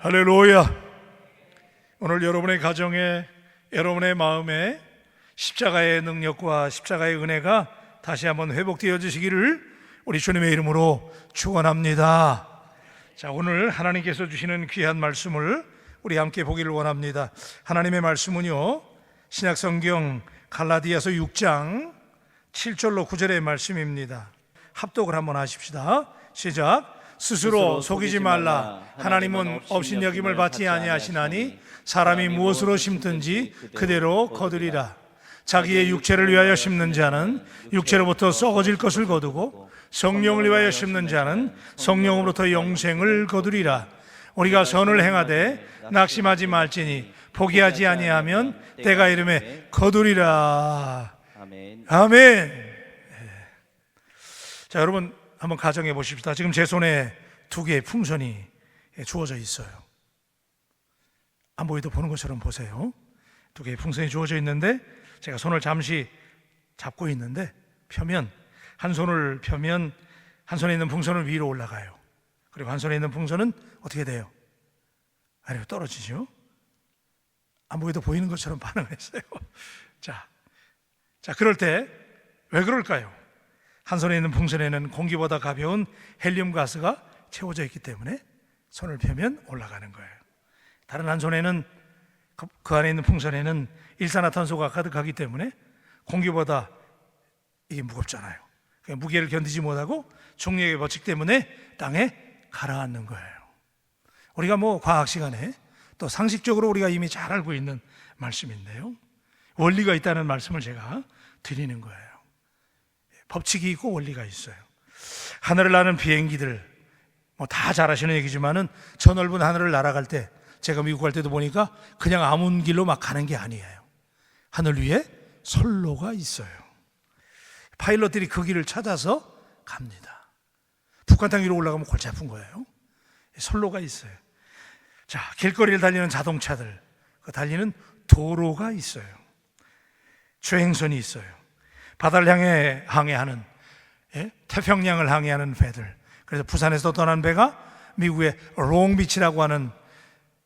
할렐루야. 오늘 여러분의 가정에, 여러분의 마음에 십자가의 능력과 십자가의 은혜가 다시 한번 회복되어 주시기를 우리 주님의 이름으로 축원합니다. 자, 오늘 하나님께서 주시는 귀한 말씀을 우리 함께 보기를 원합니다. 하나님의 말씀은요, 신약성경 갈라디아서 6장 7절로 9절의 말씀입니다. 합독을 한번 하십시다. 시작. 스스로 속이지 말라. 하나님은 업신여김을 받지 아니하시나니 사람이 무엇으로 심든지 그대로 거두리라. 자기의 육체를 위하여 심는 자는 육체로부터 썩어질 것을 거두고 성령을 위하여 심는 자는 성령으로부터 영생을 거두리라. 우리가 선을 행하되 낙심하지 말지니 포기하지 아니하면 때가 이름에 거두리라. 아멘. 아멘. 자, 여러분 한번 가정해 보십시다. 지금 제 손에 두 개의 풍선이 주어져 있어요. 안 보이도 보는 것처럼 보세요. 두 개의 풍선이 주어져 있는데 제가 손을 잠시 잡고 있는데 펴면, 한 손을 펴면 한 손에 있는 풍선은 위로 올라가요. 그리고 한 손에 있는 풍선은 어떻게 돼요? 아래로 떨어지죠. 안 보이도 보이는 것처럼 반응했어요. 자, 그럴 때 왜 그럴까요? 한 손에 있는 풍선에는 공기보다 가벼운 헬륨 가스가 채워져 있기 때문에 손을 펴면 올라가는 거예요. 다른 한 손에는, 그 안에 있는 풍선에는 일산화탄소가 가득하기 때문에 공기보다 이게 무겁잖아요. 무게를 견디지 못하고 중력의 법칙 때문에 땅에 가라앉는 거예요. 우리가 과학 시간에 또 상식적으로 우리가 이미 잘 알고 있는 말씀인데요, 원리가 있다는 말씀을 제가 드리는 거예요. 법칙이 있고 원리가 있어요. 하늘을 나는 비행기들, 다 잘 아시는 얘기지만은 저 넓은 하늘을 날아갈 때, 제가 미국 갈 때도 보니까 그냥 아무 길로 막 가는 게 아니에요. 하늘 위에 선로가 있어요. 파일럿들이 그 길을 찾아서 갑니다. 북한 땅 위로 올라가면 골치 아픈 거예요. 선로가 있어요. 자, 길거리를 달리는 자동차들, 그 달리는 도로가 있어요. 주행선이 있어요. 바다를 향해 항해하는, 태평양을 항해하는 배들, 그래서 부산에서 떠난 배가 미국의 롱비치라고 하는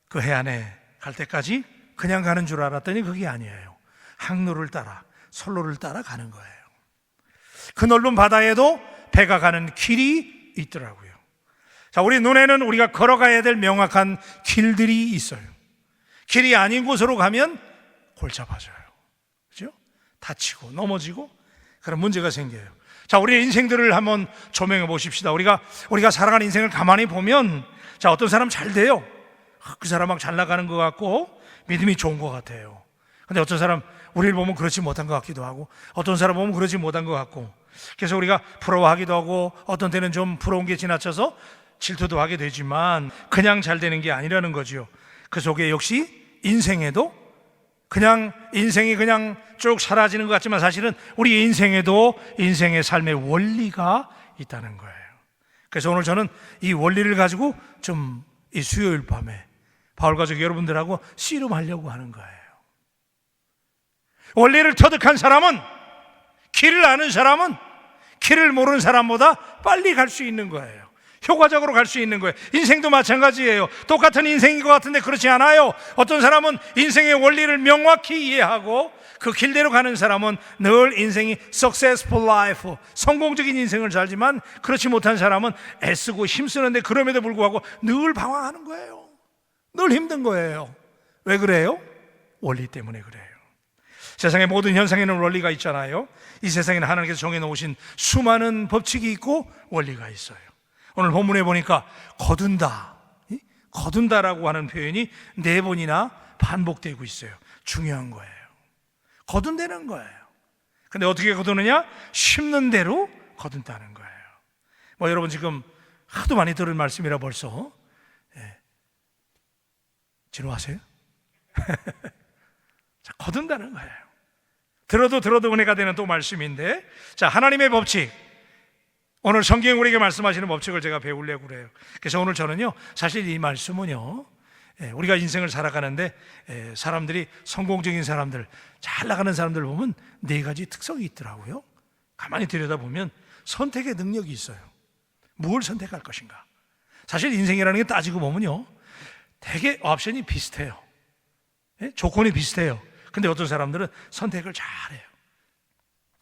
그 해안에 갈 때까지 그냥 가는 줄 알았더니 그게 아니에요. 항로를 따라, 선로를 따라 가는 거예요. 그 넓은 바다에도 배가 가는 길이 있더라고요. 자, 우리 눈에는 우리가 걸어가야 될 명확한 길들이 있어요. 길이 아닌 곳으로 가면 골치 아파져요. 그죠? 다치고 넘어지고 그런 문제가 생겨요. 자, 우리의 인생들을 한번 조명해 보십시다. 우리가 살아가는 인생을 가만히 보면, 자, 어떤 사람 잘 돼요. 그 사람 막 잘 나가는 것 같고 믿음이 좋은 것 같아요. 근데 어떤 사람 우리를 보면 그렇지 못한 것 같기도 하고, 어떤 사람 보면 그렇지 못한 것 같고, 그래서 우리가 부러워하기도 하고, 어떤 때는 좀 부러운 게 지나쳐서 질투도 하게 되지만 그냥 잘 되는 게 아니라는 거죠. 그 속에 역시 인생에도 인생이 그냥 쭉 사라지는 것 같지만 사실은 우리 인생에도 인생의 삶의 원리가 있다는 거예요. 그래서 오늘 저는 이 원리를 가지고 좀 이 수요일 밤에 바울 가족 여러분들하고 씨름하려고 하는 거예요. 원리를 터득한 사람은, 길을 아는 사람은 길을 모르는 사람보다 빨리 갈 수 있는 거예요. 효과적으로 갈 수 있는 거예요. 인생도 마찬가지예요. 똑같은 인생인 것 같은데 그렇지 않아요. 어떤 사람은 인생의 원리를 명확히 이해하고 그 길대로 가는 사람은 늘 인생이 successful life, 성공적인 인생을 살지만, 그렇지 못한 사람은 애쓰고 힘쓰는데 그럼에도 불구하고 늘 방황하는 거예요. 늘 힘든 거예요. 왜 그래요? 원리 때문에 그래요. 세상의 모든 현상에는 원리가 있잖아요. 이 세상에는 하나님께서 정해놓으신 수많은 법칙이 있고 원리가 있어요. 오늘 본문에 보니까 거둔다라고 하는 표현이 4번이나 반복되고 있어요. 중요한 거예요. 거둔다는 거예요. 근데 어떻게 거두느냐? 심는 대로 거둔다는 거예요. 여러분 지금 하도 많이 들은 말씀이라 벌써 지루하세요? 자, 거둔다는 거예요. 들어도 은혜가 되는 또 말씀인데, 자, 하나님의 법칙, 오늘 성경이 우리에게 말씀하시는 법칙을 제가 배우려고 그래요. 그래서 오늘 저는요, 사실 이 말씀은요, 우리가 인생을 살아가는데 사람들이, 성공적인 사람들, 잘 나가는 사람들 보면 4가지 특성이 있더라고요. 가만히 들여다보면 선택의 능력이 있어요. 무엇을 선택할 것인가. 사실 인생이라는 게 따지고 보면요, 되게 옵션이 비슷해요. 예? 조건이 비슷해요. 근데 어떤 사람들은 선택을 잘해요.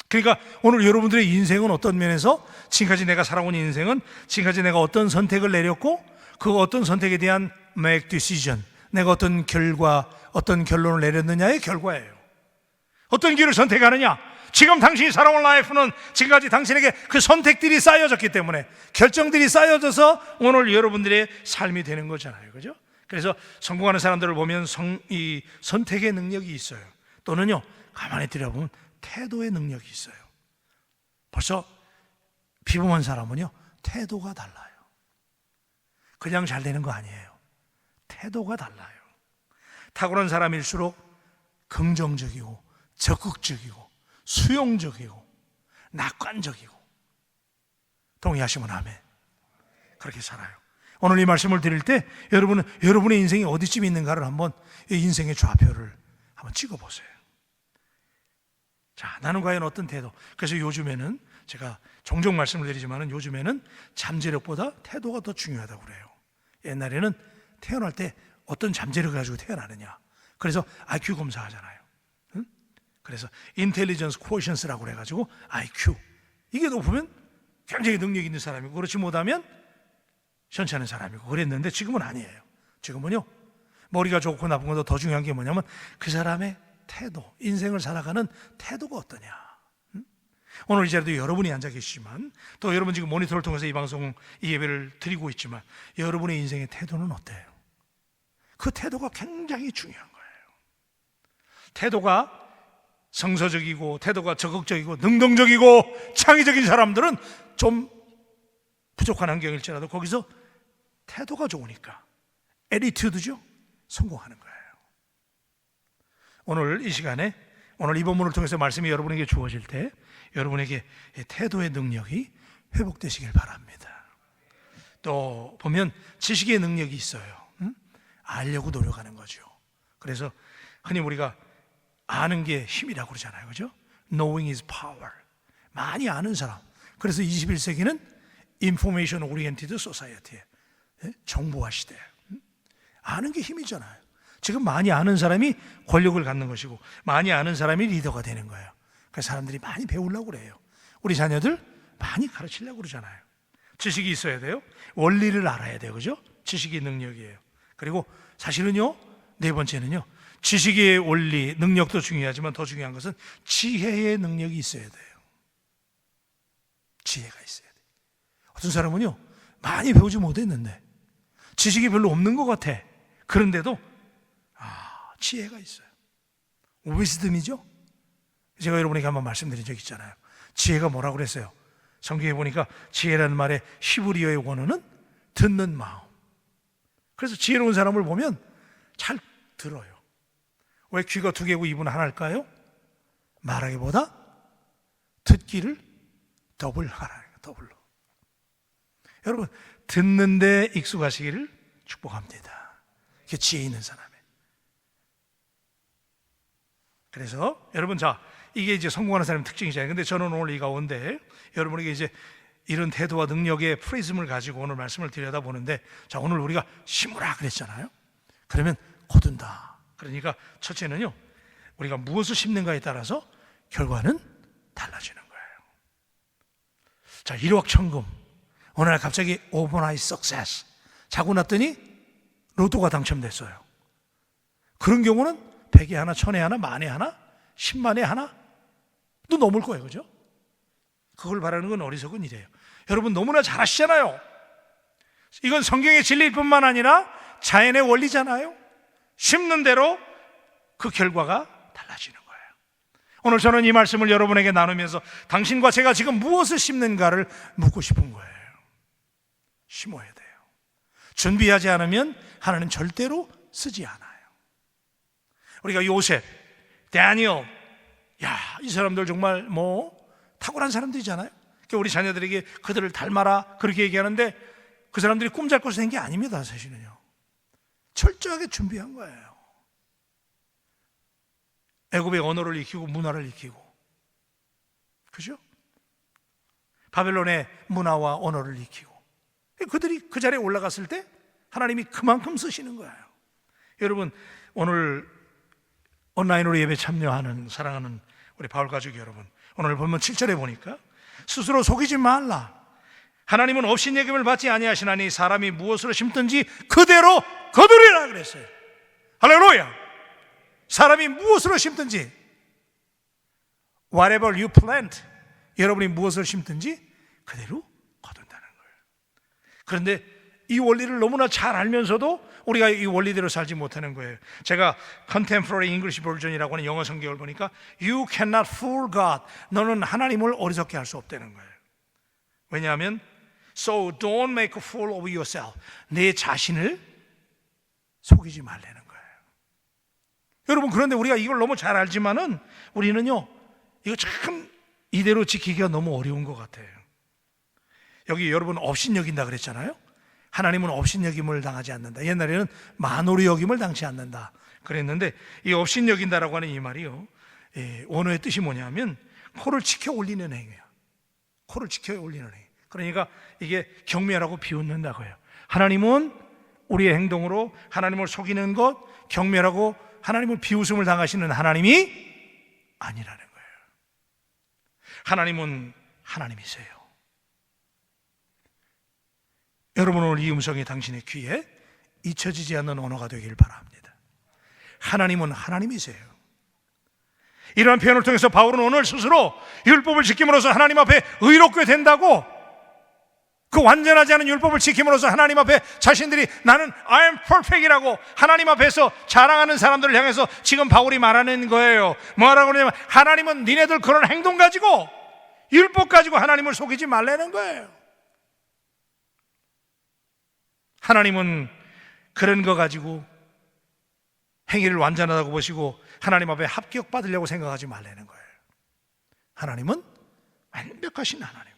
그러니까 오늘 여러분들의 인생은 어떤 면에서 지금까지 내가 살아온 인생은 지금까지 내가 어떤 선택을 내렸고 그 어떤 선택에 대한 make decision, 내가 어떤 결과, 어떤 결론을 내렸느냐의 결과예요. 어떤 길을 선택하느냐, 지금 당신이 살아온 라이프는 지금까지 당신에게 그 선택들이 쌓여졌기 때문에, 결정들이 쌓여져서 오늘 여러분들의 삶이 되는 거잖아요. 그죠? 그래서 성공하는 사람들을 보면 이 선택의 능력이 있어요. 또는요, 가만히 들여다보면 태도의 능력이 있어요. 벌써 비범한 사람은요, 태도가 달라요. 그냥 잘 되는 거 아니에요. 태도가 달라요. 탁월한 사람일수록 긍정적이고 적극적이고 수용적이고 낙관적이고, 동의하시면 아멘. 그렇게 살아요. 오늘 이 말씀을 드릴 때 여러분은 여러분의 인생이 어디쯤 있는가를 한번, 이 인생의 좌표를 한번 찍어보세요. 자, 나는 과연 어떤 태도. 그래서 요즘에는 제가 종종 말씀을 드리지만 요즘에는 잠재력보다 태도가 더 중요하다고 그래요. 옛날에는 태어날 때 어떤 잠재력을 가지고 태어나느냐, 그래서 IQ 검사하잖아요. 응? 그래서 인텔리전스 퀘어션스라고 그래가지고 IQ, 이게 높으면 굉장히 능력 있는 사람이고, 그렇지 못하면 현찮은 사람이고 그랬는데, 지금은 아니에요. 지금은요, 머리가 좋고 나쁜 것보다 더 중요한 게 뭐냐면 그 사람의 태도, 인생을 살아가는 태도가 어떠냐. 오늘 이 자리도 여러분이 앉아 계시지만, 또 여러분 지금 모니터를 통해서 이 방송, 이 예배를 드리고 있지만, 여러분의 인생의 태도는 어때요? 그 태도가 굉장히 중요한 거예요. 태도가 성서적이고 태도가 적극적이고 능동적이고 창의적인 사람들은 좀 부족한 환경일지라도 거기서 태도가 좋으니까, 애티튜드죠, 성공하는 거예요. 오늘 이 시간에, 오늘 이 본문을 통해서 말씀이 여러분에게 주어질 때 여러분에게 태도의 능력이 회복되시길 바랍니다. 또 보면 지식의 능력이 있어요. 알려고 노력하는 거죠. 그래서 흔히 우리가 아는 게 힘이라고 그러잖아요. 그죠? Knowing is power. 많이 아는 사람. 그래서 21세기는 Information Oriented Society, 정보화 시대. 아는 게 힘이잖아요. 지금 많이 아는 사람이 권력을 갖는 것이고, 많이 아는 사람이 리더가 되는 거예요. 그래서 사람들이 많이 배우려고 그래요. 우리 자녀들 많이 가르치려고 그러잖아요. 지식이 있어야 돼요. 원리를 알아야 돼요. 그죠? 지식이 능력이에요. 그리고 사실은요, 네 번째는요, 지식의 원리, 능력도 중요하지만 더 중요한 것은 지혜의 능력이 있어야 돼요. 지혜가 있어야 돼요. 어떤 사람은요, 많이 배우지 못했는데 지식이 별로 없는 것 같아. 그런데도 지혜가 있어요. 위즈덤이죠. 제가 여러분에게 한번 말씀드린 적 있잖아요. 지혜가 뭐라고 그랬어요? 성경에 보니까 지혜라는 말의 히브리어의 원어는 듣는 마음. 그래서 지혜로운 사람을 보면 잘 들어요. 왜 귀가 두 개고 입은 하나일까요? 말하기보다 듣기를 더블 하라. 더블로. 여러분, 듣는데 익숙하시기를 축복합니다. 그게 지혜 있는 사람이에요. 그래서 여러분, 자, 이게 이제 성공하는 사람의 특징이잖아요. 근데 저는 오늘 이 가운데 여러분에게 이제 이런 태도와 능력의 프리즘을 가지고 오늘 말씀을 들여다보는데, 자, 오늘 우리가 심으라 그랬잖아요. 그러면 거둔다. 그러니까 첫째는요, 우리가 무엇을 심는가에 따라서 결과는 달라지는 거예요. 자, 일확천금. 어느 날 갑자기 overnight success. 자고 났더니 로또가 당첨됐어요. 그런 경우는 100에 하나, 1000에 하나, 만에 하나, 10만에 하나 또 넘을 거예요. 그죠? 그걸 바라는 건 어리석은 일이에요. 여러분 너무나 잘 아시잖아요. 이건 성경의 진리일 뿐만 아니라 자연의 원리잖아요. 심는 대로 그 결과가 달라지는 거예요. 오늘 저는 이 말씀을 여러분에게 나누면서 당신과 제가 지금 무엇을 심는가를 묻고 싶은 거예요. 심어야 돼요. 준비하지 않으면 하나님 절대로 쓰지 않아요. 우리가 요셉, 다니엘, 이 사람들 정말 탁월한 사람들이잖아요. 그러니까 우리 자녀들에게 그들을 닮아라 그렇게 얘기하는데, 그 사람들이 꿈잘 것이 된 게 아닙니다. 사실은요, 철저하게 준비한 거예요. 애굽의 언어를 익히고 문화를 익히고, 그죠? 바벨론의 문화와 언어를 익히고, 그들이 그 자리에 올라갔을 때 하나님이 그만큼 쓰시는 거예요. 여러분, 오늘 온라인으로 예배 참여하는 사랑하는 우리 바울 가족 여러분, 오늘 보면 7절에 보니까 스스로 속이지 말라. 하나님은 업신여김을 받지 아니하시나니 사람이 무엇으로 심든지 그대로 거두리라 그랬어요. 할렐루야. 사람이 무엇으로 심든지, whatever you plant, 여러분이 무엇을 심든지 그대로 거둔다는 거예요. 그런데 이 원리를 너무나 잘 알면서도 우리가 이 원리대로 살지 못하는 거예요. 제가 Contemporary English Version이라고 하는 영어 성경을 보니까 You cannot fool God. 너는 하나님을 어리석게 할 수 없다는 거예요. 왜냐하면 So don't make a fool of yourself. 내 자신을 속이지 말라는 거예요. 여러분, 그런데 우리가 이걸 너무 잘 알지만은 우리는요, 이거 참 이대로 지키기가 너무 어려운 것 같아요. 여기 여러분 업신여긴다 그랬잖아요. 하나님은 업신여김을 당하지 않는다. 옛날에는 만오리 여김을 당치 않는다 그랬는데, 이 업신여긴다라고 하는 이 말이요, 원어의 뜻이 뭐냐면 코를 치켜 올리는 행위야. 코를 치켜 올리는 행위. 그러니까 이게 경멸하고 비웃는다고 해요. 하나님은 우리의 행동으로 하나님을 속이는 것, 경멸하고 하나님을 비웃음을 당하시는 하나님이 아니라는 거예요. 하나님은 하나님이세요. 여러분, 오늘 이 음성이 당신의 귀에 잊혀지지 않는 언어가 되길 바랍니다. 하나님은 하나님이세요. 이러한 표현을 통해서 바울은 오늘 스스로 율법을 지킴으로써 하나님 앞에 의롭게 된다고, 그 완전하지 않은 율법을 지킴으로써 하나님 앞에 자신들이 나는 I am perfect이라고 하나님 앞에서 자랑하는 사람들을 향해서 지금 바울이 말하는 거예요. 뭐라고 하냐면 하나님은 니네들 그런 행동 가지고, 율법 가지고 하나님을 속이지 말라는 거예요. 하나님은 그런 거 가지고 행위를 완전하다고 보시고 하나님 앞에 합격받으려고 생각하지 말라는 거예요. 하나님은 완벽하신 하나님.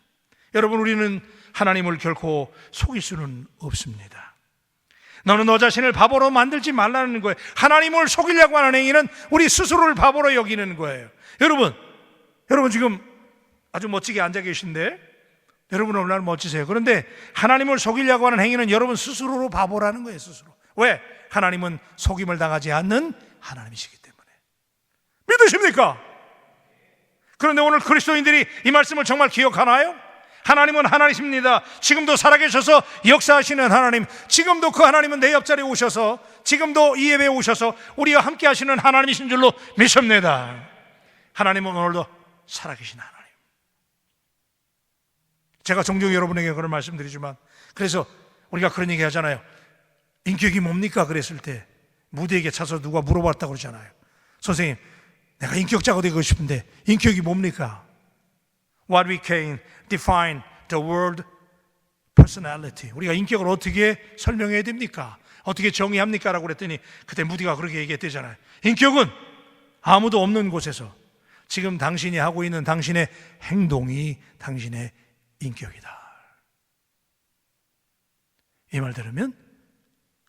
여러분, 우리는 하나님을 결코 속일 수는 없습니다. 너는 너 자신을 바보로 만들지 말라는 거예요. 하나님을 속이려고 하는 행위는 우리 스스로를 바보로 여기는 거예요. 여러분 지금 아주 멋지게 앉아 계신데 여러분은 얼마나 멋지세요. 그런데 하나님을 속이려고 하는 행위는 여러분 스스로로 바보라는 거예요. 스스로. 왜? 하나님은 속임을 당하지 않는 하나님이시기 때문에. 믿으십니까? 그런데 오늘 그리스도인들이 이 말씀을 정말 기억하나요? 하나님은 하나님이십니다. 지금도 살아계셔서 역사하시는 하나님, 지금도 그 하나님은 내 옆자리에 오셔서, 지금도 이 예배에 오셔서 우리와 함께 하시는 하나님이신 줄로 믿습니다. 하나님은 오늘도 살아계신 하나님. 제가 종종 여러분에게 그런 말씀드리지만, 그래서 우리가 그런 얘기 하잖아요. 인격이 뭡니까? 그랬을 때 무대에게 차서 누가 물어봤다고 그러잖아요. 선생님, 내가 인격자가 되고 싶은데 인격이 뭡니까? What we can define the word personality. 우리가 인격을 어떻게 설명해야 됩니까? 어떻게 정의합니까? 라고 그랬더니 그때 무디가 그렇게 얘기했대잖아요. 인격은 아무도 없는 곳에서 지금 당신이 하고 있는 당신의 행동이 당신의 인격이다. 이 말 들으면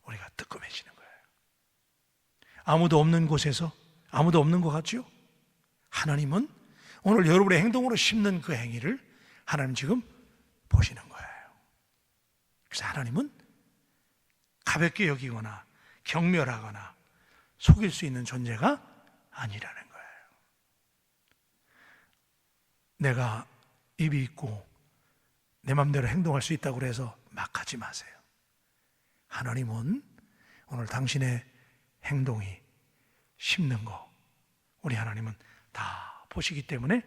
우리가 뜨끔해지는 거예요. 아무도 없는 곳에서, 아무도 없는 것 같죠? 하나님은 오늘 여러분의 행동으로 심는 그 행위를 하나님 지금 보시는 거예요. 그래서 하나님은 가볍게 여기거나 경멸하거나 속일 수 있는 존재가 아니라는 거예요. 내가 입이 있고 내 마음대로 행동할 수 있다고 해서 막 하지 마세요. 하나님은 오늘 당신의 행동이 심는 거, 우리 하나님은 다 보시기 때문에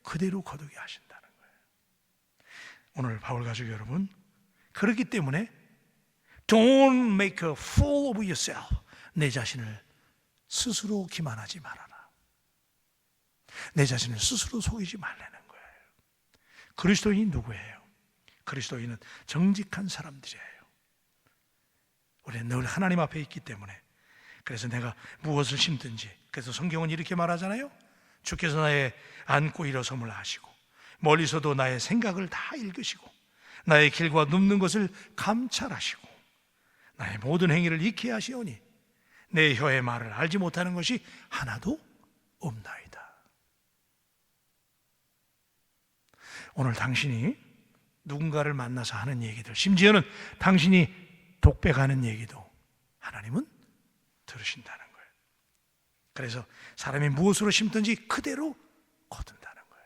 그대로 거두게 하신다는 거예요. 오늘 바울 가족 여러분, 그렇기 때문에 Don't make a fool of yourself. 내 자신을 스스로 기만하지 말아라. 내 자신을 스스로 속이지 말라는 거예요. 그리스도인이 누구예요? 그리스도인은 정직한 사람들이에요. 우리는 늘 하나님 앞에 있기 때문에, 그래서 내가 무엇을 심든지, 그래서 성경은 이렇게 말하잖아요. 주께서 나의 앉고 일어섬을 아시고 멀리서도 나의 생각을 다 읽으시고 나의 길과 눕는 것을 감찰하시고 나의 모든 행위를 익히 하시오니 내 혀의 말을 알지 못하는 것이 하나도 없나이다. 오늘 당신이 누군가를 만나서 하는 얘기들, 심지어는 당신이 독백하는 얘기도 하나님은 그러신다는 거예요. 그래서 사람이 무엇으로 심든지 그대로 거둔다는 거예요.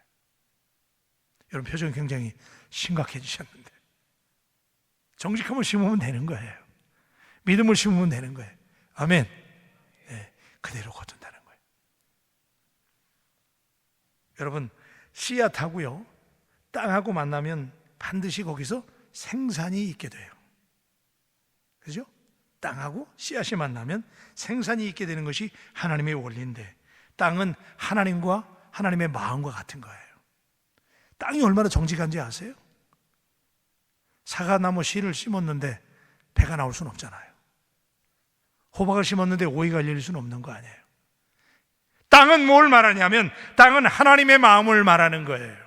여러분 표정이 굉장히 심각해지셨는데, 정직함을 심으면 되는 거예요. 믿음을 심으면 되는 거예요. 아멘. 네, 그대로 거둔다는 거예요. 여러분, 씨앗하고요, 땅하고 만나면 반드시 거기서 생산이 있게 돼요. 그죠? 땅하고 씨앗이 만나면 생산이 있게 되는 것이 하나님의 원리인데, 땅은 하나님과 하나님의 마음과 같은 거예요. 땅이 얼마나 정직한지 아세요? 사과나무 씨를 심었는데 배가 나올 수는 없잖아요. 호박을 심었는데 오이가 열릴 수는 없는 거 아니에요. 땅은 뭘 말하냐면 땅은 하나님의 마음을 말하는 거예요.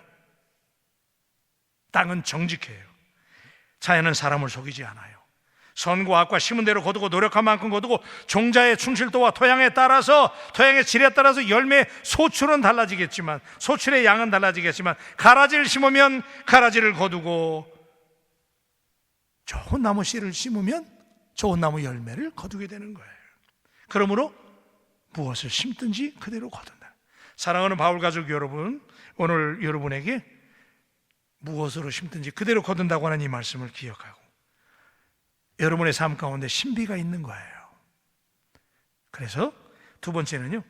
땅은 정직해요. 자연은 사람을 속이지 않아요. 선과 악과 심은 대로 거두고 노력한 만큼 거두고 종자의 충실도와 토양에 따라서, 토양의 질에 따라서 열매 소출은 달라지겠지만, 소출의 양은 달라지겠지만, 가라지를 심으면 가라지를 거두고 좋은 나무 씨를 심으면 좋은 나무 열매를 거두게 되는 거예요. 그러므로 무엇을 심든지 그대로 거둔다. 사랑하는 바울 가족 여러분, 오늘 여러분에게 무엇으로 심든지 그대로 거둔다고 하는 이 말씀을 기억하고 여러분의 삶 가운데 신비가 있는 거예요. 그래서 두 번째는요,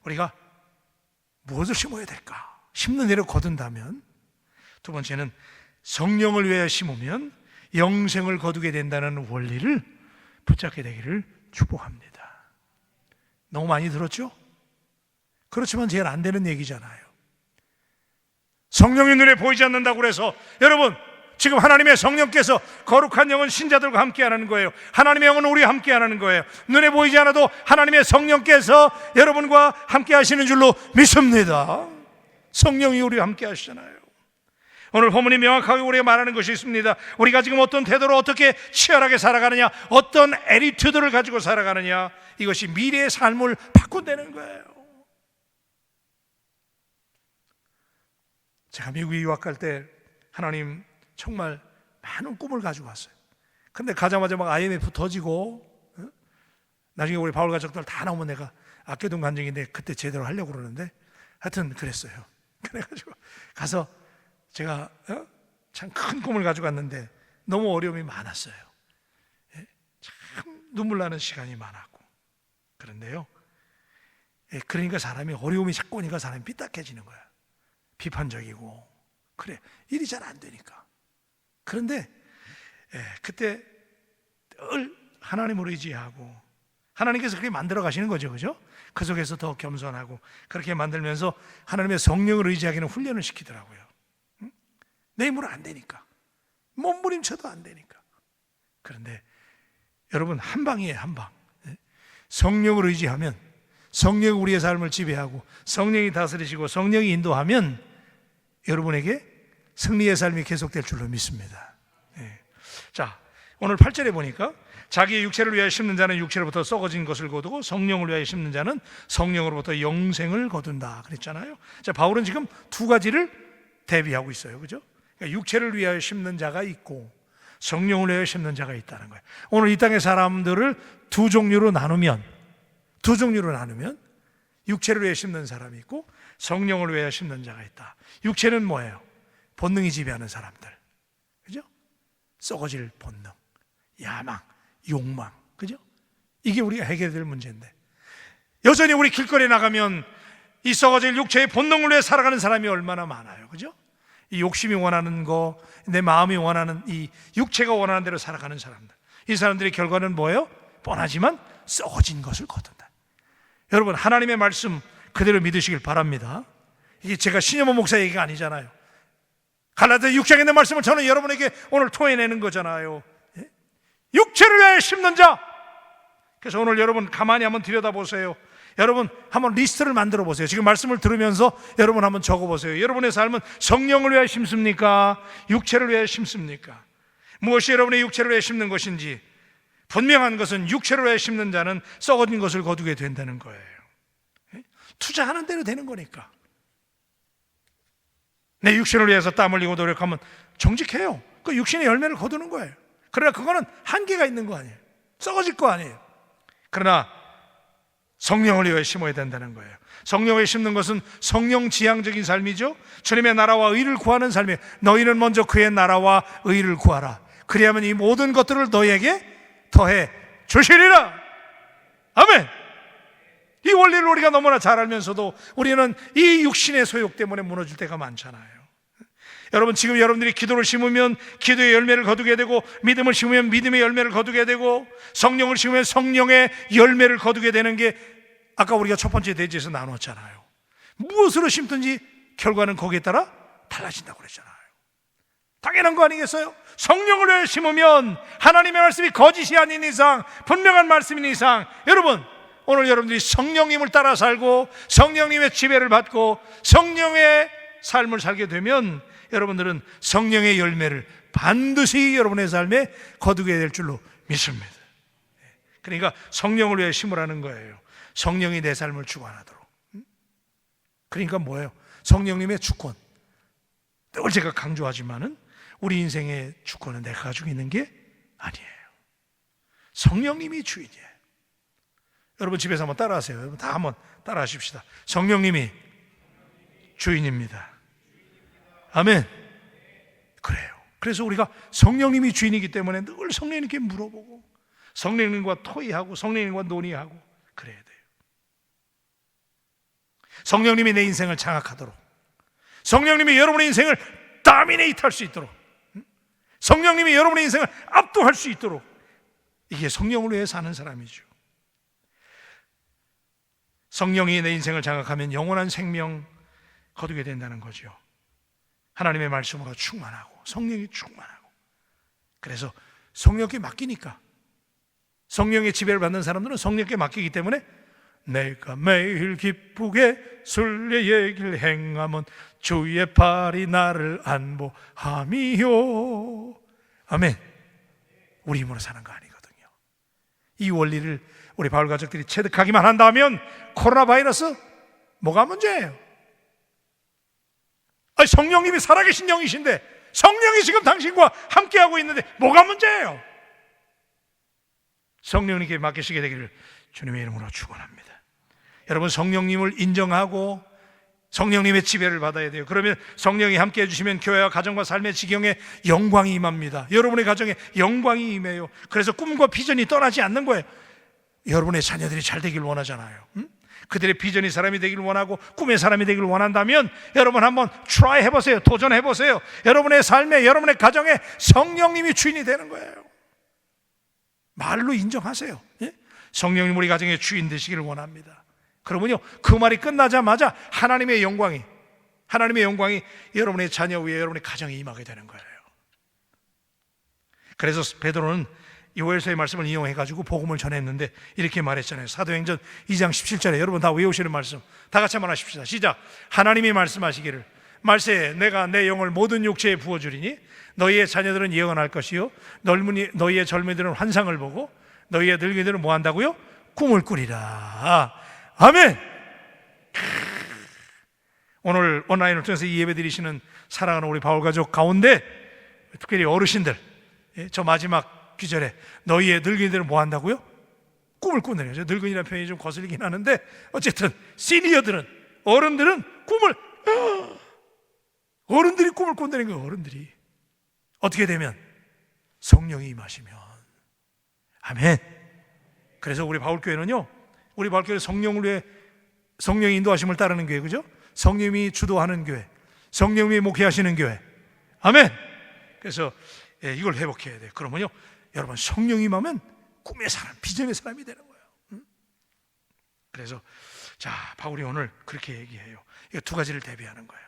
우리가 무엇을 심어야 될까? 심는 대로 거둔다면, 두 번째는 성령을 위하여 심으면 영생을 거두게 된다는 원리를 붙잡게 되기를 축복합니다. 너무 많이 들었죠? 그렇지만 제일 안 되는 얘기잖아요. 성령이 눈에 보이지 않는다고 그래서, 여러분, 지금 하나님의 성령께서 거룩한 영은 신자들과 함께 하는 거예요. 하나님의 영은 우리와 함께 하는 거예요. 눈에 보이지 않아도 하나님의 성령께서 여러분과 함께 하시는 줄로 믿습니다. 성령이 우리와 함께 하시잖아요. 오늘 본문이 명확하게 우리가 말하는 것이 있습니다. 우리가 지금 어떤 태도로 어떻게 치열하게 살아가느냐, 어떤 애티튜드를 가지고 살아가느냐, 이것이 미래의 삶을 바꾼다는 거예요. 제가 미국에 유학 갈 때 하나님 정말 많은 꿈을 가지고 왔어요. 근데 가자마자 막 IMF 터지고, 나중에 우리 바울 가족들 다 나오면 내가 아껴둔 간증인데 그때 제대로 하려고 그러는데, 하여튼 그랬어요. 그래가지고 가서 제가 참 큰 꿈을 가지고 왔는데 너무 어려움이 많았어요. 참 눈물 나는 시간이 많았고. 그런데요, 그러니까 사람이 어려움이 자꾸 오니까 사람이 삐딱해지는 거야. 비판적이고, 그래, 일이 잘 안 되니까. 그런데 그때 늘 하나님을 의지하고, 하나님께서 그렇게 만들어 가시는 거죠, 그죠? 그 속에서 더 겸손하고, 그렇게 만들면서 하나님의 성령을 의지하기는 훈련을 시키더라고요. 내 힘으로 안 되니까, 몸부림쳐도 안 되니까. 그런데 여러분, 한 방이에요, 한 방. 성령을 의지하면, 성령이 우리의 삶을 지배하고 성령이 다스리시고 성령이 인도하면 여러분에게 승리의 삶이 계속될 줄로 믿습니다. 자, 오늘 8절에 보니까 자기의 육체를 위하여 심는 자는 육체로부터 썩어진 것을 거두고 성령을 위하여 심는 자는 성령으로부터 영생을 거둔다 그랬잖아요. 자, 바울은 지금 두 가지를 대비하고 있어요, 그죠? 그러니까 육체를 위하여 심는 자가 있고 성령을 위하여 심는 자가 있다는 거예요. 오늘 이 땅의 사람들을 두 종류로 나누면 육체를 위해 심는 사람이 있고 성령을 위해 심는 자가 있다. 육체는 뭐예요? 본능이 지배하는 사람들, 그죠? 썩어질 본능, 야망, 욕망, 그죠? 이게 우리가 해결해야 될 문제인데, 여전히 우리 길거리에 나가면 이 썩어질 육체의 본능을 위해 살아가는 사람이 얼마나 많아요, 그죠? 이 욕심이 원하는 거, 내 마음이 원하는, 이 육체가 원하는 대로 살아가는 사람들, 이 사람들의 결과는 뭐예요? 뻔하지만 썩어진 것을 거둔다. 여러분, 하나님의 말씀 그대로 믿으시길 바랍니다. 이게 제가 신여모 목사 얘기가 아니잖아요. 갈라디아 6장에 있는 말씀을 저는 여러분에게 오늘 토해내는 거잖아요. 육체를 위하여 심는 자. 그래서 오늘 여러분 가만히 한번 들여다보세요. 여러분 한번 리스트를 만들어 보세요. 지금 말씀을 들으면서 여러분 한번 적어보세요. 여러분의 삶은 성령을 위하여 심습니까? 육체를 위하여 심습니까? 무엇이 여러분의 육체를 위하여 심는 것인지 분명한 것은 육체를 위하여 심는 자는 썩어진 것을 거두게 된다는 거예요. 투자하는 대로 되는 거니까. 내 육신을 위해서 땀 흘리고 노력하면 정직해요. 그 육신의 열매를 거두는 거예요. 그러나 그거는 한계가 있는 거 아니에요. 썩어질 거 아니에요. 그러나 성령을 위해 심어야 된다는 거예요. 성령을 심는 것은 성령 지향적인 삶이죠. 주님의 나라와 의를 구하는 삶이에요. 너희는 먼저 그의 나라와 의를 구하라. 그리하면 이 모든 것들을 너희에게 더해 주시리라. 아멘. 이 원리를 우리가 너무나 잘 알면서도 우리는 이 육신의 소욕 때문에 무너질 때가 많잖아요. 여러분, 지금 여러분들이 기도를 심으면 기도의 열매를 거두게 되고, 믿음을 심으면 믿음의 열매를 거두게 되고, 성령을 심으면 성령의 열매를 거두게 되는 게 아까 우리가 첫 번째 대지에서 나눴잖아요. 무엇으로 심든지 결과는 거기에 따라 달라진다고 그랬잖아요. 당연한 거 아니겠어요? 성령을 위해 심으면 하나님의 말씀이 거짓이 아닌 이상, 분명한 말씀인 이상, 여러분, 오늘 여러분들이 성령님을 따라 살고 성령님의 지배를 받고 성령의 삶을 살게 되면 여러분들은 성령의 열매를 반드시 여러분의 삶에 거두게 될 줄로 믿습니다. 그러니까 성령을 위해 심으라는 거예요. 성령이 내 삶을 주관하도록. 그러니까 뭐예요? 성령님의 주권. 늘 제가 강조하지만은 우리 인생의 주권은 내가 가지고 있는 게 아니에요. 성령님이 주인이에요. 여러분 집에서 한번 따라하세요. 여러분 다 한번 따라하십시다. 성령님이 주인입니다. 아멘. 그래요. 그래서 우리가 성령님이 주인이기 때문에 늘 성령님께 물어보고 성령님과 토의하고 성령님과 논의하고 그래야 돼요. 성령님이 내 인생을 장악하도록, 성령님이 여러분의 인생을 다미네이트 할 수 있도록, 성령님이 여러분의 인생을 압도할 수 있도록, 이게 성령을 위해 사는 사람이죠. 성령이 내 인생을 장악하면 영원한 생명 거두게 된다는 거죠. 하나님의 말씀으로 충만하고 성령이 충만하고. 그래서 성령께 맡기니까, 성령의 지배를 받는 사람들은 성령께 맡기기 때문에 내가 매일 기쁘게 순례의 길 행하면 주의 팔이 나를 안보함이요. 아멘. 우리 힘으로 사는 거 아니거든요. 이 원리를 우리 바울 가족들이 체득하기만 한다면 코로나 바이러스 뭐가 문제예요? 아니, 성령님이 살아계신 영이신데 성령이 지금 당신과 함께하고 있는데 뭐가 문제예요? 성령님께 맡기시게 되기를 주님의 이름으로 축원합니다. 여러분, 성령님을 인정하고 성령님의 지배를 받아야 돼요. 그러면 성령이 함께 해주시면 교회와 가정과 삶의 지경에 영광이 임합니다. 여러분의 가정에 영광이 임해요. 그래서 꿈과 비전이 떠나지 않는 거예요. 여러분의 자녀들이 잘 되길 원하잖아요. 그들의 비전이 사람이 되기를 원하고 꿈의 사람이 되기를 원한다면 여러분 한번 트라이 해보세요. 도전해보세요. 여러분의 삶에, 여러분의 가정에 성령님이 주인이 되는 거예요. 말로 인정하세요. 성령님 우리 가정의 주인 되시기를 원합니다. 그러면요, 그 말이 끝나자마자 하나님의 영광이 여러분의 자녀 위에, 여러분의 가정에 임하게 되는 거예요. 그래서 베드로는 요엘서의 말씀을 이용해가지고 복음을 전했는데 이렇게 말했잖아요. 사도행전 2장 17절에 여러분 다 외우시는 말씀 다 같이 한번 하십시다. 시작. 하나님이 말씀하시기를 말세에 내가 내 영을 모든 육체에 부어주리니 너희의 자녀들은 예언할 것이요 너희의 젊은이들은 환상을 보고 너희의 늙은이들은 뭐 한다고요? 꿈을 꾸리라. 아멘. 오늘 온라인을 통해서 이 예배 드리시는 사랑하는 우리 바울 가족 가운데 특별히 어르신들, 저 마지막 기절에 너희의 늙은이들은 뭐 한다고요? 꿈을 꾸는 거죠. 늙은이라는 표현이 좀 거슬리긴 하는데 어쨌든 시니어들은, 어른들은 어른들이 꿈을 꾼다는 거예요. 어른들이 어떻게 되면 성령이 임하시면. 아멘. 그래서 우리 바울교회는요, 우리 바울교회 성령을 위해 성령의 인도하심을 따르는 교회, 그죠? 성령님이 주도하는 교회, 성령님이 목회하시는 교회. 아멘. 그래서 이걸 회복해야 돼요. 그러면요, 여러분 성령이 임하면 꿈의 사람, 비전의 사람이 되는 거예요. 그래서 자, 바울이 오늘 그렇게 얘기해요. 이거 두 가지를 대비하는 거예요.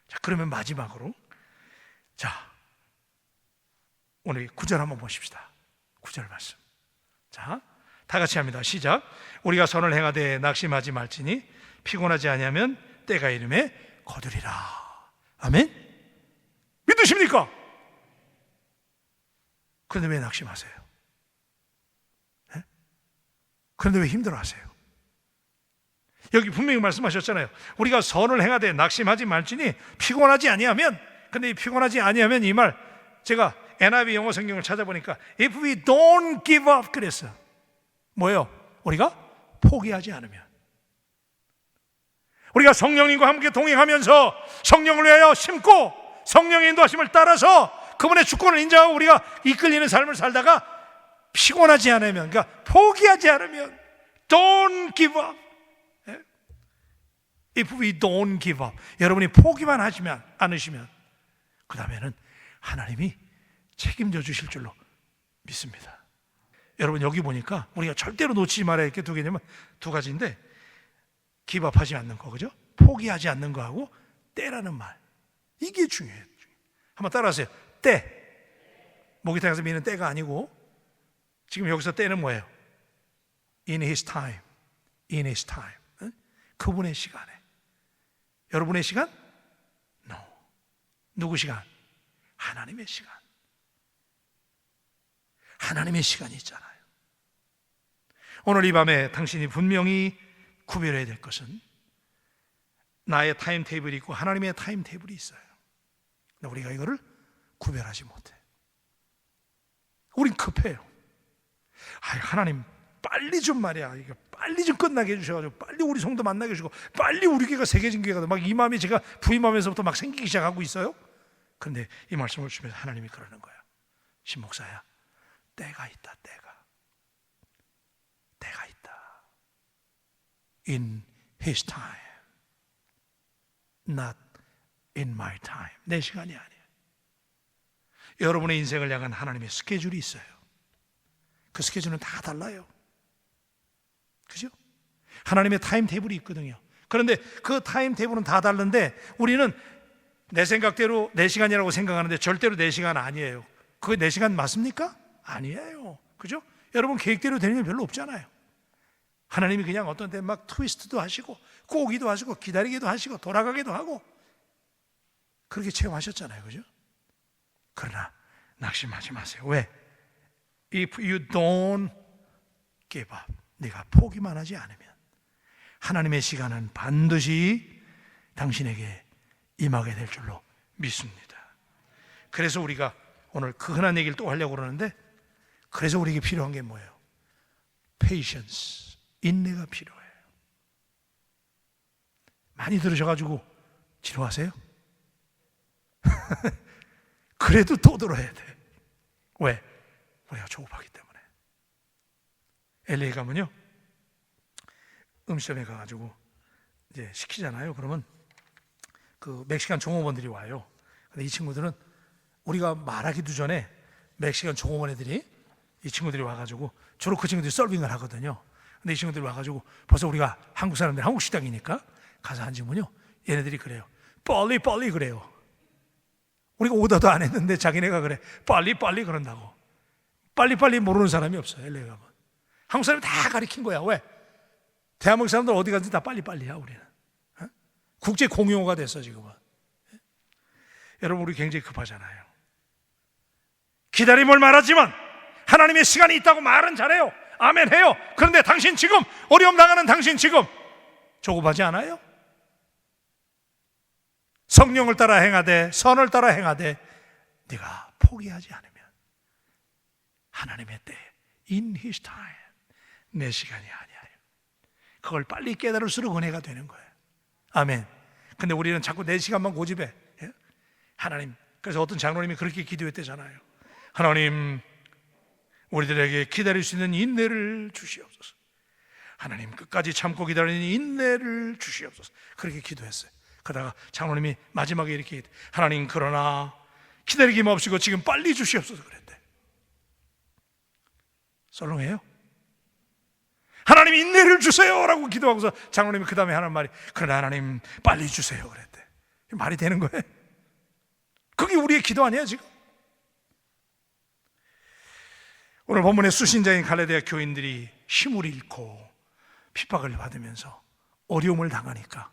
자, 그러면 마지막으로 자, 오늘 9절 한번 보십시다. 9절 말씀. 자, 다 같이 합니다. 시작. 우리가 선을 행하되 낙심하지 말지니 피곤하지 아니하면 때가 이름에 거두리라. 아멘. 믿으십니까? 그런데 왜 낙심하세요? 그런데 왜 힘들어하세요? 여기 분명히 말씀하셨잖아요. 우리가 선을 행하되 낙심하지 말지니 피곤하지 아니하면. 근데 이 피곤하지 아니하면 이 말 제가 NIV 영어 성경을 찾아보니까 If we don't give up 그랬어요. 뭐예요? 우리가 포기하지 않으면, 우리가 성령님과 함께 동행하면서 성령을 위하여 심고 성령의 인도하심을 따라서 그분의 주권을 인정하고 우리가 이끌리는 삶을 살다가 피곤하지 않으면, 그러니까 포기하지 않으면, don't give up. If we don't give up, 여러분이 포기만 하시면 않으시면 그 다음에는 하나님이 책임져 주실 줄로 믿습니다. 여러분, 여기 보니까 우리가 절대로 놓치지 말아야 할 게 두 개냐면 두 가지인데, 기밥하지 않는 거, 그죠? 포기하지 않는 거하고 때라는 말, 이게 중요해요. 한번 따라하세요. 때. 목욕탕에서 미는 때가 아니고, 지금 여기서 때는 뭐예요? In His time. In His time. 그분의 시간에. 여러분의 시간? No. 누구 시간? 하나님의 시간. 하나님의 시간이 있잖아요. 오늘 이 밤에 당신이 분명히 구별해야 될 것은, 나의 타임 테이블이 있고 하나님의 타임 테이블이 있어요. 근데 우리가 이거를 구별하지 못해. 우린 급해요. 하나님 빨리 좀 말이야, 이거 빨리 좀 끝나게 해주셔가지고 빨리 우리 성도 만나게 해주고 빨리 우리 교회가 새겨진 교회가 막 이 마음이 제가 부임하면서부터 막 생기기 시작하고 있어요. 그런데 이 말씀을 주면서 하나님이 그러는 거야. 신목사야, 때가 있다. 때가 있다. In His time, not in my time. 내 시간이 아니야. 여러분의 인생을 향한 하나님의 스케줄이 있어요. 그 스케줄은 다 달라요. 그죠? 하나님의 타임 테이블이 있거든요. 그런데 그 타임 테이블은 다 다른데 우리는 내 생각대로 내 시간이라고 생각하는데 절대로 내 시간 아니에요. 그게 내 시간 맞습니까? 아니에요. 그죠? 여러분, 계획대로 되는 일 별로 없잖아요. 하나님이 그냥 어떤 때 막 트위스트도 하시고 꼬기도 하시고 기다리기도 하시고 돌아가기도 하고 그렇게 체험하셨잖아요. 그죠? 그러나 낙심하지 마세요. 왜? If you don't give up, 네가 포기만 하지 않으면 하나님의 시간은 반드시 당신에게 임하게 될 줄로 믿습니다. 그래서 우리가 오늘 그 흔한 얘기를 또 하려고 그러는데, 그래서 우리에게 필요한 게 뭐예요? Patience, 인내가 필요해요. 많이 들으셔가지고 지루하세요? 그래도 또 들어야 돼. 왜? 우리가 조급하기 때문에. LA 가면요, 음식점에 가가지고 이제 시키잖아요. 그러면 그 멕시칸 종업원들이 와요. 근데 이 친구들은 우리가 말하기도 전에 멕시칸 종업원 애들이, 이 친구들이 와가지고 주로 그 친구들이 서빙을 하거든요. 근데 이 친구들이 와가지고 벌써 우리가 한국 사람들, 한국 식당이니까 가서 앉으면요, 얘네들이 그래요. 빨리 그래요. 우리가 오더도 안 했는데 자기네가 그래. 빨리 그런다고. 빨리 모르는 사람이 없어요. LA 가면. 한국 사람이 다 가리킨 거야. 왜? 대한민국 사람들 어디 가든지 다 빨리야 우리는. 어? 국제 공용어가 됐어 지금은. 여러분, 우리 굉장히 급하잖아요. 기다림을 말하지만 하나님의 시간이 있다고 말은 잘해요. 아멘 해요. 그런데 당신 지금 어려움 당하는 당신 지금 조급하지 않아요? 성령을 따라 행하되 선을 따라 행하되 네가 포기하지 않으면 하나님의 때에 in His time, 내 시간이 아니에요. 그걸 빨리 깨달을수록 은혜가 되는 거예요. 아멘. 근데 우리는 자꾸 내 시간만 고집해. 하나님, 그래서 어떤 장로님이 그렇게 기도했대잖아요. 하나님, 우리들에게 기다릴 수 있는 인내를 주시옵소서. 하나님, 끝까지 참고 기다리는 인내를 주시옵소서. 그렇게 기도했어요. 그러다가 장로님이 마지막에 이렇게, 하나님, 그러나 기다리기 맙시고 지금 빨리 주시옵소서 그랬대. 썰렁해요? 하나님, 인내를 주세요 라고 기도하고서 장로님이 그 다음에 하는 말이, 그러나 하나님 빨리 주세요 그랬대. 말이 되는 거예요? 그게 우리의 기도 아니에요 지금? 오늘 본문의 수신자인 갈라디아 교인들이 힘을 잃고 핍박을 받으면서 어려움을 당하니까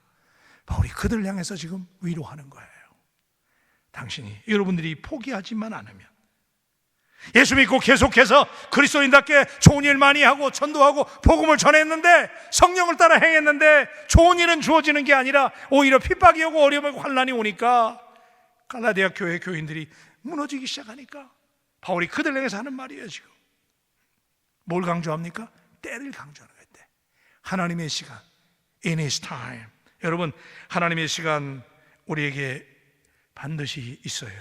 바울이 그들을 향해서 지금 위로하는 거예요. 당신이, 여러분들이 포기하지만 않으면, 예수 믿고 계속해서 그리스도인답게 좋은 일 많이 하고 전도하고 복음을 전했는데, 성령을 따라 행했는데 좋은 일은 주어지는 게 아니라 오히려 핍박이 오고 어려움이 환난이 오니까 갈라디아 교회 교인들이 무너지기 시작하니까 바울이 그들 향해서 하는 말이에요. 지금 뭘 강조합니까? 때를 강조하는 거예요. 때. 하나님의 시간, in His time. 여러분, 하나님의 시간 우리에게 반드시 있어요.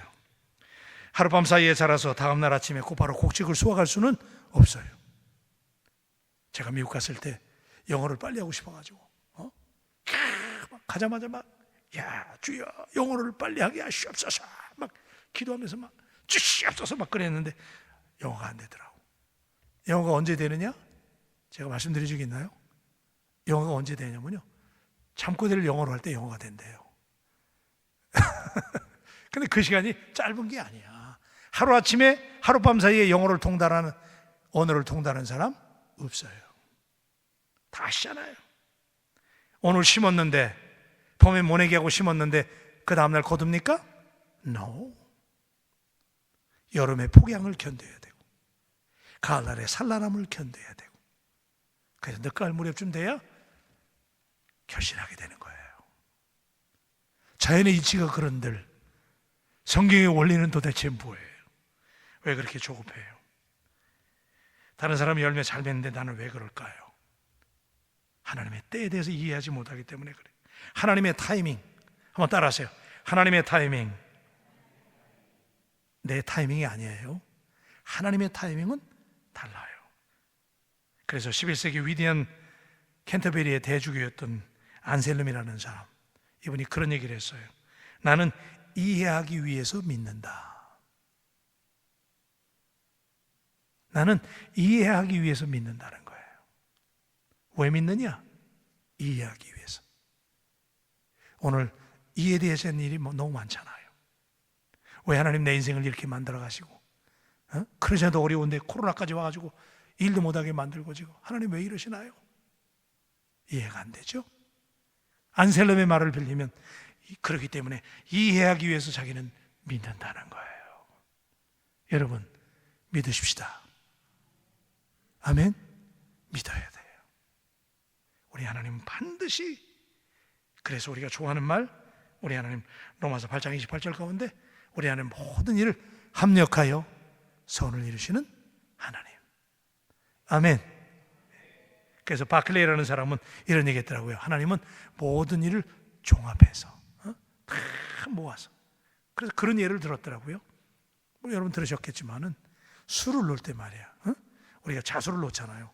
하룻밤 사이에 자라서 다음날 아침에 곧바로 곡식을 수확할 수는 없어요. 제가 미국 갔을 때 영어를 빨리 하고 싶어가지고 막 가자마자 막 야 주여 영어를 빨리 하게 하시옵소서 막 기도하면서 막 주시옵소서 막 그랬는데 영어가 안 되더라고. 영어가 언제 되느냐? 제가 말씀드린 적이 있나요? 영어가 언제 되냐면요, 잠꼬대를 영어로 할 때 영어가 된대요. 근데 그 시간이 짧은 게 아니야. 하루아침에 하룻밤 사이에 영어를 통달하는, 언어를 통달하는 사람 없어요. 다 아시잖아요. 오늘 심었는데 봄에 모내기 하고 심었는데 그 다음날 거둡니까? No. 여름에 폭양을 견뎌야 되고 가을날에 산란함을 견뎌야 되고, 그래서 늦가을 무렵쯤 돼야 결실하게 되는 거예요. 자연의 이치가 그런들 성경의 원리는 도대체 뭐예요? 왜 그렇게 조급해요? 다른 사람이 열매 잘 맺는데 나는 왜 그럴까요? 하나님의 때에 대해서 이해하지 못하기 때문에 그래요. 하나님의 타이밍, 한번 따라하세요. 하나님의 타이밍. 내 타이밍이 아니에요. 하나님의 타이밍은 달라요. 그래서 11세기 위대한 캔터베리의 대주교였던 안셀름이라는 사람, 이분이 그런 얘기를 했어요. 나는 이해하기 위해서 믿는다. 나는 이해하기 위해서 믿는다는 거예요. 왜 믿느냐? 이해하기 위해서. 오늘 이에 대해서 하는 일이 너무 많잖아요. 왜 하나님 내 인생을 이렇게 만들어 가시고, 그러셔도 어려운데 코로나까지 와가지고 일도 못하게 만들고, 지금 하나님 왜 이러시나요? 이해가 안 되죠. 안셀름의 말을 빌리면 그렇기 때문에 이해하기 위해서 자기는 믿는다는 거예요. 여러분, 믿으십시다. 아멘. 믿어야 돼요. 우리 하나님은 반드시, 그래서 우리가 좋아하는 말, 우리 하나님 로마서 8장 28절 가운데 우리 하나님 모든 일을 합력하여 선을 이루시는 하나님. 아멘. 그래서 바클레이라는 사람은 이런 얘기 했더라고요. 하나님은 모든 일을 종합해서 다 모아서. 그래서 그런 예를 들었더라고요. 뭐 여러분 들으셨겠지만은 술을 넣을 때 말이야, 우리가 자수를 넣잖아요.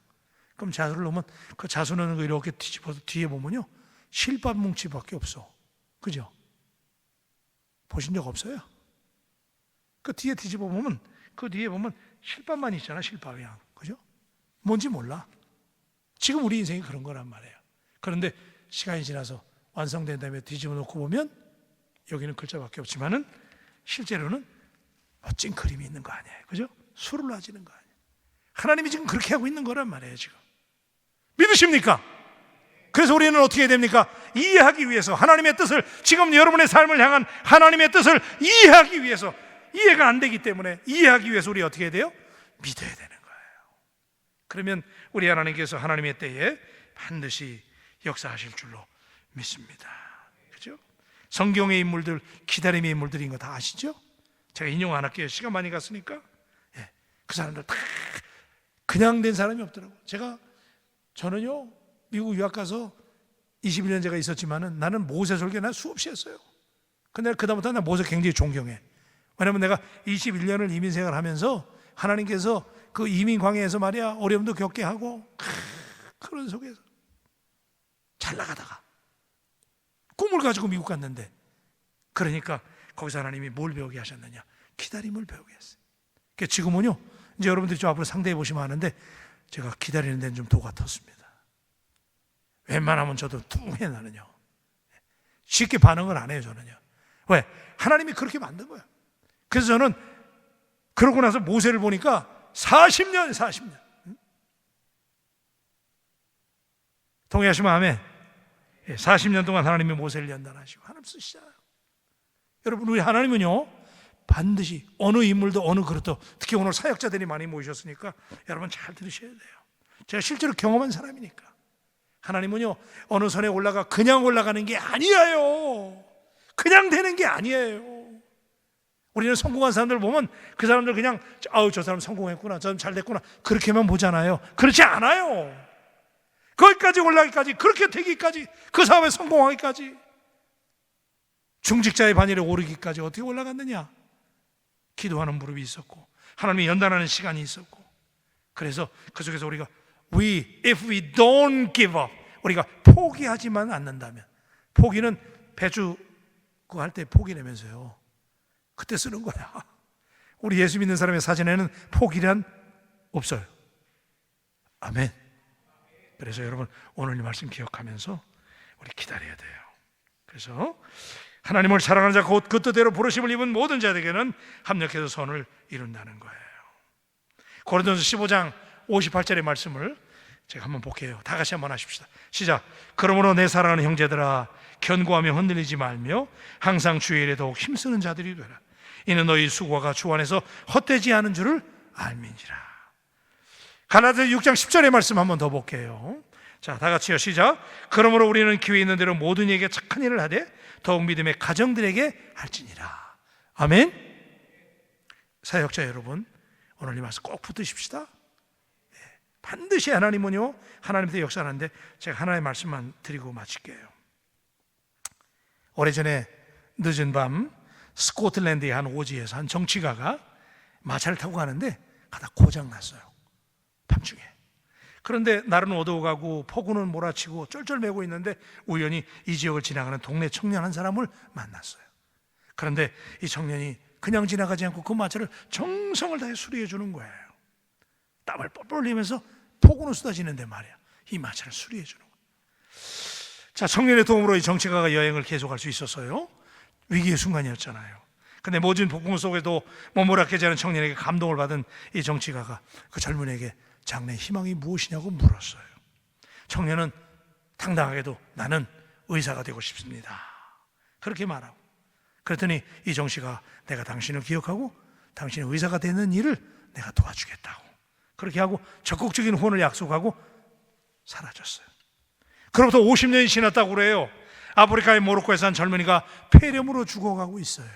그럼 자수를 넣으면 그 자수 넣는 거 이렇게 뒤집어서 뒤에 보면요, 실밥 뭉치밖에 없어. 그죠? 보신 적 없어요? 그 뒤에 뒤집어 보면, 그 뒤에 보면 실밥만 있잖아, 실밥이. 그죠? 뭔지 몰라. 지금 우리 인생이 그런 거란 말이에요. 그런데 시간이 지나서 완성된 다음에 뒤집어 놓고 보면 여기는 글자밖에 없지만은 실제로는 멋진 그림이 있는 거 아니에요. 그죠? 술을 놔지는 거 아니에요. 하나님이 지금 그렇게 하고 있는 거란 말이에요, 지금. 믿으십니까? 그래서 우리는 어떻게 해야 됩니까? 이해하기 위해서, 하나님의 뜻을, 지금 여러분의 삶을 향한 하나님의 뜻을 이해하기 위해서, 이해가 안 되기 때문에 이해하기 위해서 우리 어떻게 해야 돼요? 믿어야 되는 거예요. 그러면 우리 하나님께서 하나님의 때에 반드시 역사하실 줄로 믿습니다. 그죠? 성경의 인물들, 기다림의 인물들인 거 다 아시죠? 제가 인용 안 할게요. 시간 많이 갔으니까. 예, 그 사람들 다 그냥 된 사람이 없더라고요. 저는요, 미국 유학 가서 21년 제가 있었지만은 나는 모세 설교 난 수없이 했어요. 근데 그다음부터 난 모세 굉장히 존경해. 왜냐면 내가 21년을 이민 생활을 하면서 하나님께서 그 이민 광야에서 말이야, 어려움도 겪게 하고, 그런 속에서 잘 나가다가 꿈을 가지고 미국 갔는데, 그러니까 거기서 하나님이 뭘 배우게 하셨느냐? 기다림을 배우게 했어요. 그러니까 지금은요, 이제 여러분들이 좀 앞으로 상대해 보시면 아는데, 제가 기다리는 데는 좀 도가 텄습니다. 웬만하면 저도 뚱해, 나는요. 쉽게 반응을 안 해요, 저는요. 왜? 하나님이 그렇게 만든 거예요. 그래서 저는 그러고 나서 모세를 보니까 40년. 동의하시면 아멘. 40년 동안 하나님이 모세를 연단하시고 하나님 쓰시잖아요. 여러분, 우리 하나님은요, 반드시 어느 인물도 어느 그릇도, 특히 오늘 사역자들이 많이 모이셨으니까 여러분 잘 들으셔야 돼요. 제가 실제로 경험한 사람이니까. 하나님은요, 어느 선에 그냥 올라가는 게 아니에요. 그냥 되는 게 아니에요. 우리는 성공한 사람들 보면 그 사람들 그냥 저 사람 성공했구나, 저 사람 잘 됐구나, 그렇게만 보잖아요. 그렇지 않아요. 거기까지 올라가기까지, 그렇게 되기까지, 그 사업에 성공하기까지, 중직자의 반열에 오르기까지 어떻게 올라갔느냐? 기도하는 무릎이 있었고 하나님이 연단하는 시간이 있었고, 그래서 그 속에서 우리가 if we don't give up, 우리가 포기하지만 않는다면, 포기는 배주 그거 할 때 포기라면서요. 그때 쓰는 거야. 우리 예수 믿는 사람의 사전에는 포기란 없어요. 아멘. 그래서 여러분 오늘 이 말씀 기억하면서 우리 기다려야 돼요. 그래서 하나님을 사랑하는 자 곧 그 뜻대로 부르심을 입은 모든 자에게는 합력해서 선을 이룬다는 거예요. 고린도전서 15장 58절의 말씀을 제가 한번 볼게요. 다 같이 한번 하십시다. 시작. 그러므로 내 사랑하는 형제들아, 견고하며 흔들리지 말며 항상 주의 일에 더욱 힘쓰는 자들이 되라. 이는 너희 수고가 주 안에서 헛되지 않은 줄을 알미니라. 갈라디아서 6장 10절의 말씀 한번 더 볼게요. 자, 다 같이요. 시작. 그러므로 우리는 기회 있는 대로 모든 이에게 착한 일을 하되 더욱 믿음의 가정들에게 할지니라. 아멘. 사역자 여러분, 오늘 이 말씀 꼭 붙드십시다. 반드시 하나님은요, 하나님도 역사하는데 제가 하나의 말씀만 드리고 마칠게요. 오래전에 늦은 밤 스코틀랜드의 한 오지에서 한 정치가가 마차를 타고 가는데 가다 고장 났어요. 밤중에. 그런데 날은 어두워가고 폭우는 몰아치고 쩔쩔매고 있는데 우연히 이 지역을 지나가는 동네 청년 한 사람을 만났어요. 그런데 이 청년이 그냥 지나가지 않고 그 마차를 정성을 다해 수리해 주는 거예요. 땀을 뻘뻘 흘리면서 폭우는 쏟아지는데 말이야, 이 마차를 수리해 주는 거예요. 자, 청년의 도움으로 이 정치가가 여행을 계속할 수 있었어요. 위기의 순간이었잖아요. 근데 모진 폭풍 속에도 모모락해지 않은 청년에게 감동을 받은 이 정치가가 그 젊은이에게 장래의 희망이 무엇이냐고 물었어요. 청년은 당당하게도 나는 의사가 되고 싶습니다, 그렇게 말하고, 그랬더니 이 정치가 내가 당신을 기억하고 당신의 의사가 되는 일을 내가 도와주겠다고 그렇게 하고 적극적인 후원을 약속하고 사라졌어요. 그로부터 50년이 지났다고 그래요. 아프리카의 모로코에서 한 젊은이가 폐렴으로 죽어가고 있어요.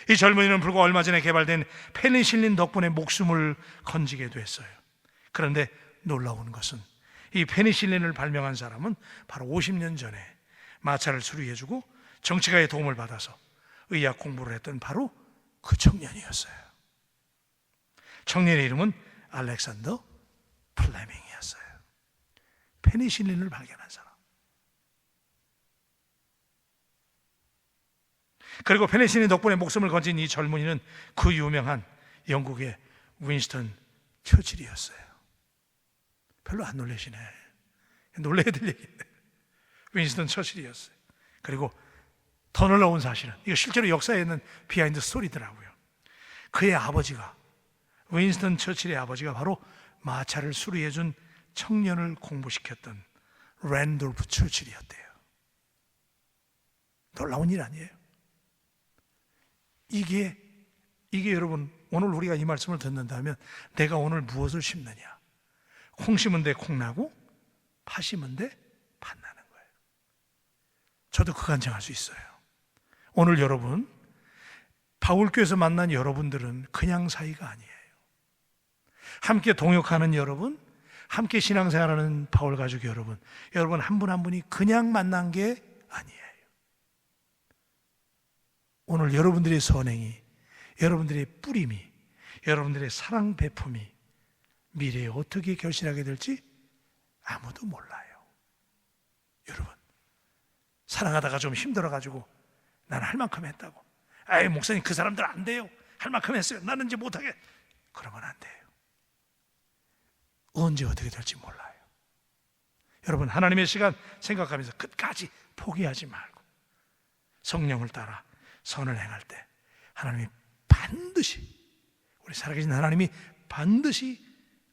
이 젊은이는 불과 얼마 전에 개발된 페니실린 덕분에 목숨을 건지게 됐어요. 그런데 놀라운 것은 이 페니실린을 발명한 사람은 바로 50년 전에 마차를 수리해주고 정치가의 도움을 받아서 의학 공부를 했던 바로 그 청년이었어요. 청년의 이름은 알렉산더 플레밍이었어요. 페니실린을 발견한 사람. 그리고 페니실린 덕분에 목숨을 건진 이 젊은이는 그 유명한 영국의 윈스턴 처칠이었어요. 별로 안 놀라시네. 놀라야 될 얘기인데 윈스턴 처칠이었어요. 그리고 더 놀라운 사실은, 이거 실제로 역사에 있는 비하인드 스토리더라고요. 그의 아버지가, 윈스턴 처칠의 아버지가 바로 마차를 수리해준 청년을 공부시켰던 랜돌프 처칠이었대요. 놀라운 일 아니에요? 이게 여러분, 오늘 우리가 이 말씀을 듣는다면 내가 오늘 무엇을 심느냐? 콩 심은 데 콩 나고 파 심은 데 팥 나는 거예요. 저도 그 간증할 수 있어요. 오늘 여러분, 바울교에서 만난 여러분들은 그냥 사이가 아니에요. 함께 동역하는 여러분, 함께 신앙생활하는 바울 가족 여러분, 여러분 한 분 한 분이 그냥 만난 게 아니에요. 오늘 여러분들의 선행이, 여러분들의 뿌림이, 여러분들의 사랑 베품이 미래에 어떻게 결실하게 될지 아무도 몰라요. 여러분, 사랑하다가 좀 힘들어가지고 나는 할 만큼 했다고, 아이 목사님 그 사람들 안 돼요, 할 만큼 했어요, 나는 이제 못하게, 그러면 안 돼요. 언제 어떻게 될지 몰라요. 여러분, 하나님의 시간 생각하면서 끝까지 포기하지 말고 성령을 따라 선을 행할 때 하나님이 반드시, 우리 살아계신 하나님이 반드시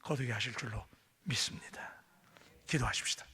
거두게 하실 줄로 믿습니다. 기도하십시다.